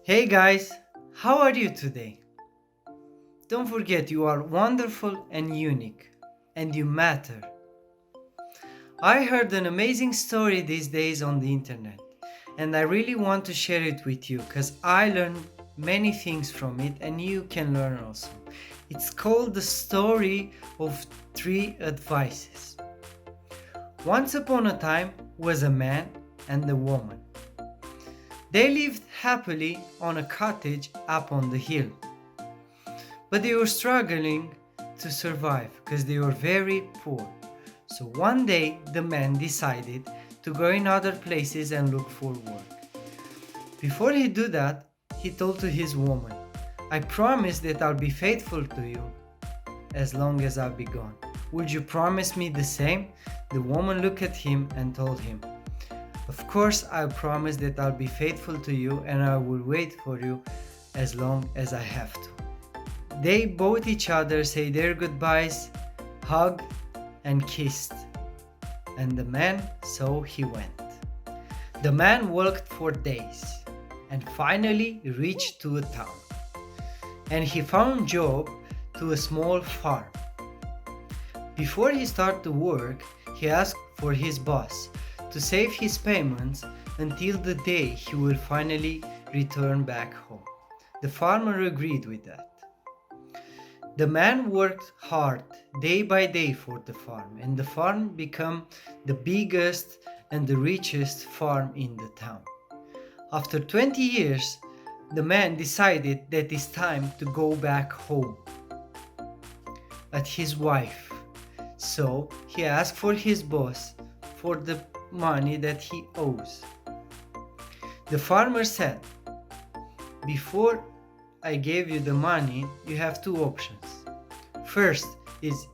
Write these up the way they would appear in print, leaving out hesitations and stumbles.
Hey guys, how are you today? Don't forget you are wonderful and unique, and you matter. I heard an amazing story these days on the internet, and I really want to share it with you because I learned many things from it and you can learn also. It's called the story of three advices. Once upon a time was a man and a woman. They lived happily on a cottage up on the hill. But they were struggling to survive because they were very poor. So one day the man decided to go in other places and look for work. Before he do that, he told to his woman, I promise that I'll be faithful to you as long as I'll be gone. Would you promise me the same? The woman looked at him and told him, of course I'll promise that I'll be faithful to you and I will wait for you as long as I have to. They both each other say their goodbyes, hugged and kissed. And the man, so he went. The man walked for days and finally reached to a town. And he found job to a small farm. Before he started to work, he asked for his boss to save his payments until the day he will finally return back home. The farmer agreed with that. The man worked hard day by day for the farm, and the farm became the biggest and the richest farm in the town. After 20 years, the man decided that it's time to go back home at his wife. So he asked for his boss for the money that he owes. The farmer said, before I gave you the money, you have two options. First is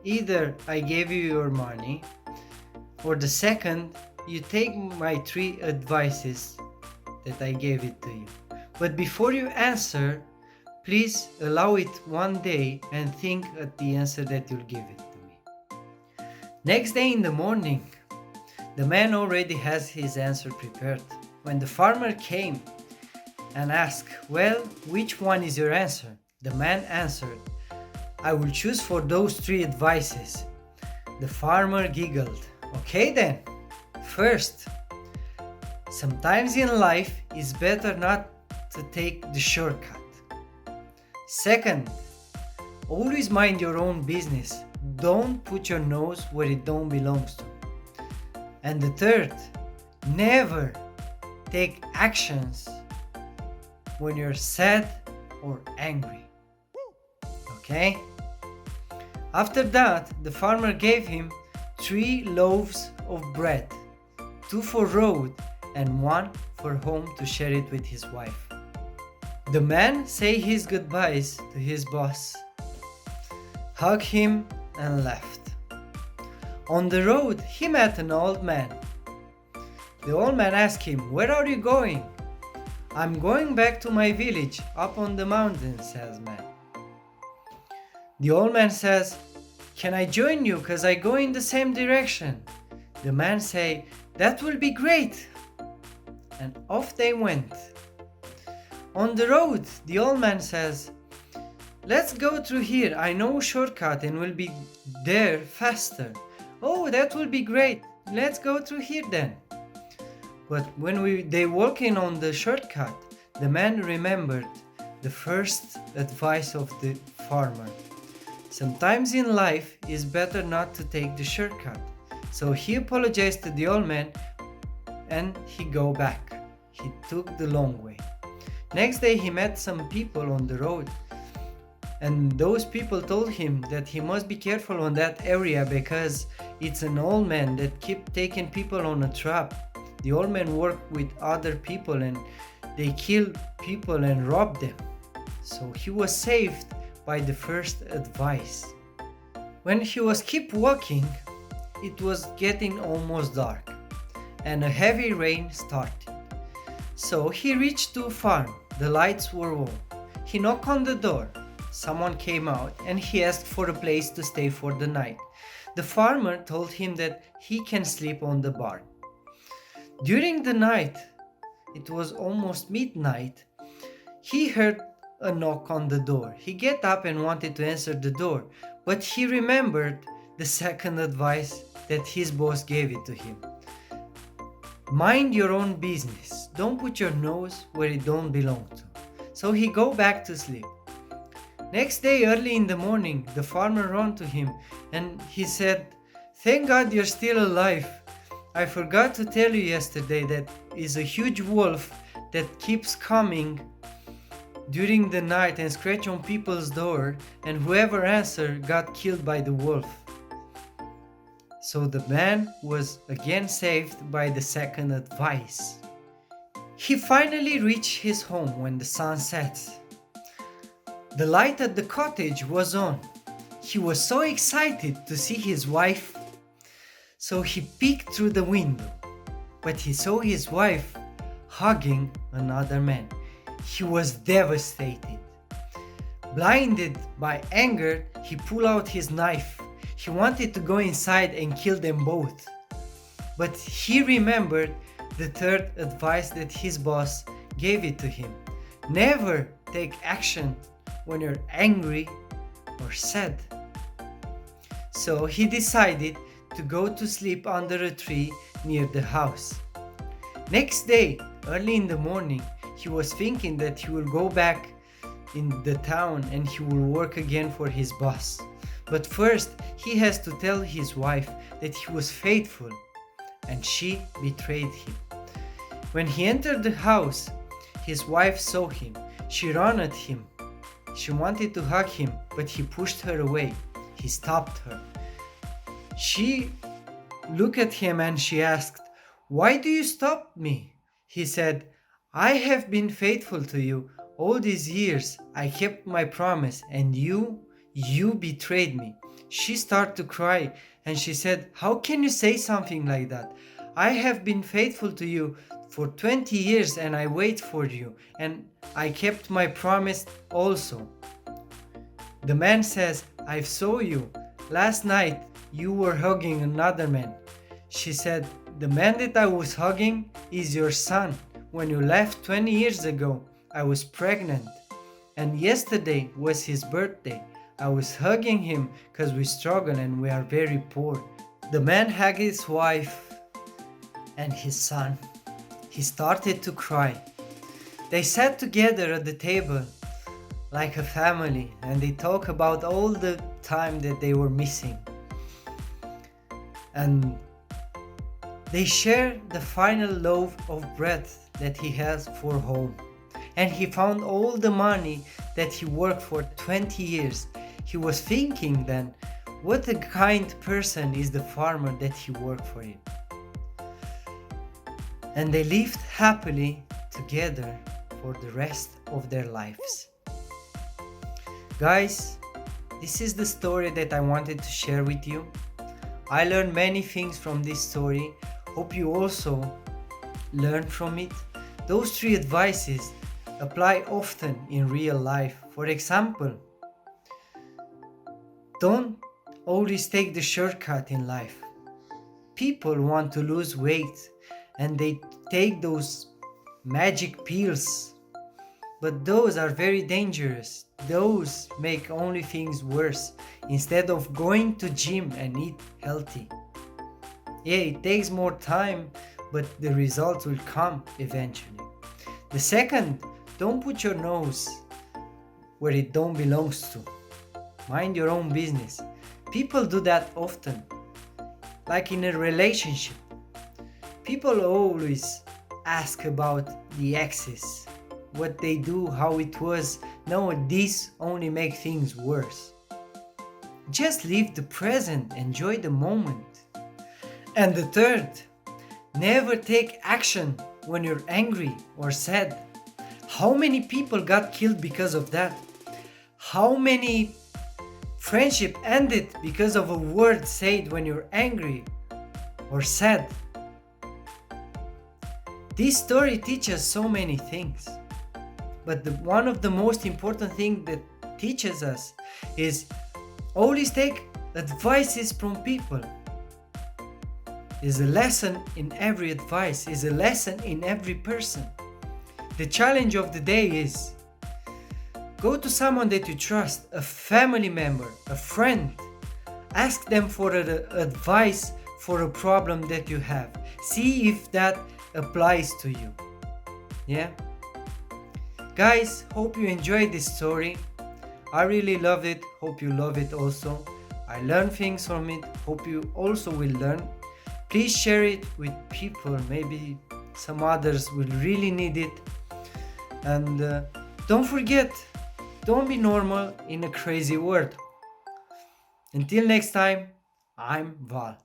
either I gave you your money, or the second, you take my three advices that I gave it to you. But before you answer, please allow it one day and think at the answer that you'll give it to me. Next day in the morning, the man already has his answer prepared. When the farmer came and asked, well, which one is your answer? The man answered, I will choose for those three advices. The farmer giggled. Okay then. First, sometimes in life it's better not to take the shortcut. Second, always mind your own business. Don't put your nose where it don't belongs to. And the third, never take actions when you're sad or angry. Okay? After that, the farmer gave him 3 loaves of bread, 2 for road and 1 for home to share it with his wife. The man say his goodbyes to his boss, hugged him and left. On the road, he met an old man. The old man asked him, where are you going? I'm going back to my village up on the mountain, says man. The old man says, can I join you cause I go in the same direction? The man say, that will be great. And off they went. On the road, the old man says, let's go through here. I know a shortcut and we'll be there faster. Oh, that will be great. Let's go through here then. But when they walking on the shortcut, the man remembered the first advice of the farmer. Sometimes in life it's better not to take the shortcut. So he apologized to the old man and he go back. He took the long way. Next day he met some people on the road. And those people told him that he must be careful on that area because it's an old man that keep taking people on a trap. The old man worked with other people and they killed people and robbed them. So he was saved by the first advice. When he was keep walking, it was getting almost dark and a heavy rain started. So he reached to a farm. The lights were on. He knocked on the door. Someone came out and he asked for a place to stay for the night. The farmer told him that he can sleep on the barn. During the night, it was almost midnight, He heard a knock on the door. He get up and wanted to answer the door, but he remembered the second advice that his boss gave it to him. Mind your own business. Don't put your nose where it don't belong to. So he go back to sleep. Next day early in the morning, the farmer ran to him and he said, "Thank God you're still alive. I forgot to tell you yesterday that is a huge wolf that keeps coming during the night and scratch on people's door, and whoever answered got killed by the wolf." So the man was again saved by the second advice. He finally reached his home when the sun set. The light at the cottage was on. He was so excited to see his wife, so he peeked through the window, but he saw his wife hugging another man. He was devastated. Blinded by anger, he pulled out his knife. He wanted to go inside and kill them both. But he remembered the third advice that his boss gave it to him. Never take action when you're angry or sad. So he decided to go to sleep under a tree near the house. Next day, early in the morning, he was thinking that he will go back in the town and he will work again for his boss. But first, he has to tell his wife that he was faithful and she betrayed him. When he entered the house, his wife saw him. She ran at him. She wanted to hug him, but he pushed her away. He stopped her. She looked at him and she asked, "Why do you stop me?" He said, "I have been faithful to you all these years. I kept my promise and you betrayed me." She started to cry and she said, "How can you say something like that? I have been faithful to you for 20 years and I wait for you and I kept my promise also." The man says, "I saw you. Last night you were hugging another man." She said, "The man that I was hugging is your son. When you left 20 years ago, I was pregnant. And yesterday was his birthday. I was hugging him because we struggle and we are very poor." The man hugged his wife and his son. He started to cry. They sat together at the table like a family and they talked about all the time that they were missing. And they shared the final loaf of bread that he has for home. And he found all the money that he worked for 20 years. He was thinking then, what a kind person is the farmer that he worked for him. And they lived happily together for the rest of their lives. Guys, this is the story that I wanted to share with you. I learned many things from this story. Hope you also learned from it. Those 3 advices apply often in real life. For example, don't always take the shortcut in life. People want to lose weight and they take those magic pills, but those are very dangerous. Those make only things worse instead of going to gym and eat healthy. Yeah, it takes more time, but the results will come eventually. The second, don't put your nose where it don't belongs to. Mind your own business. People do that often. Like in a relationship. People always ask about the exes, what they do, how it was. No, this only makes things worse. Just live the present, enjoy the moment. And the third, never take action when you're angry or sad. How many people got killed because of that? How many friendship ended because of a word said when you're angry or sad? This story teaches so many things, but one of the most important things that teaches us is always take advices from people. Is a lesson in every advice, is a lesson in every person. The challenge of the day is Go to someone that you trust, a family member, a friend. Ask them for advice for a problem that you have. See if that applies to you. Yeah? Guys, hope you enjoyed this story. I really love it. Hope you love it also. I learned things from it. Hope you also will learn. Please share it with people. Maybe some others will really need it. And don't forget, don't be normal in a crazy world. Until next time, I'm Val.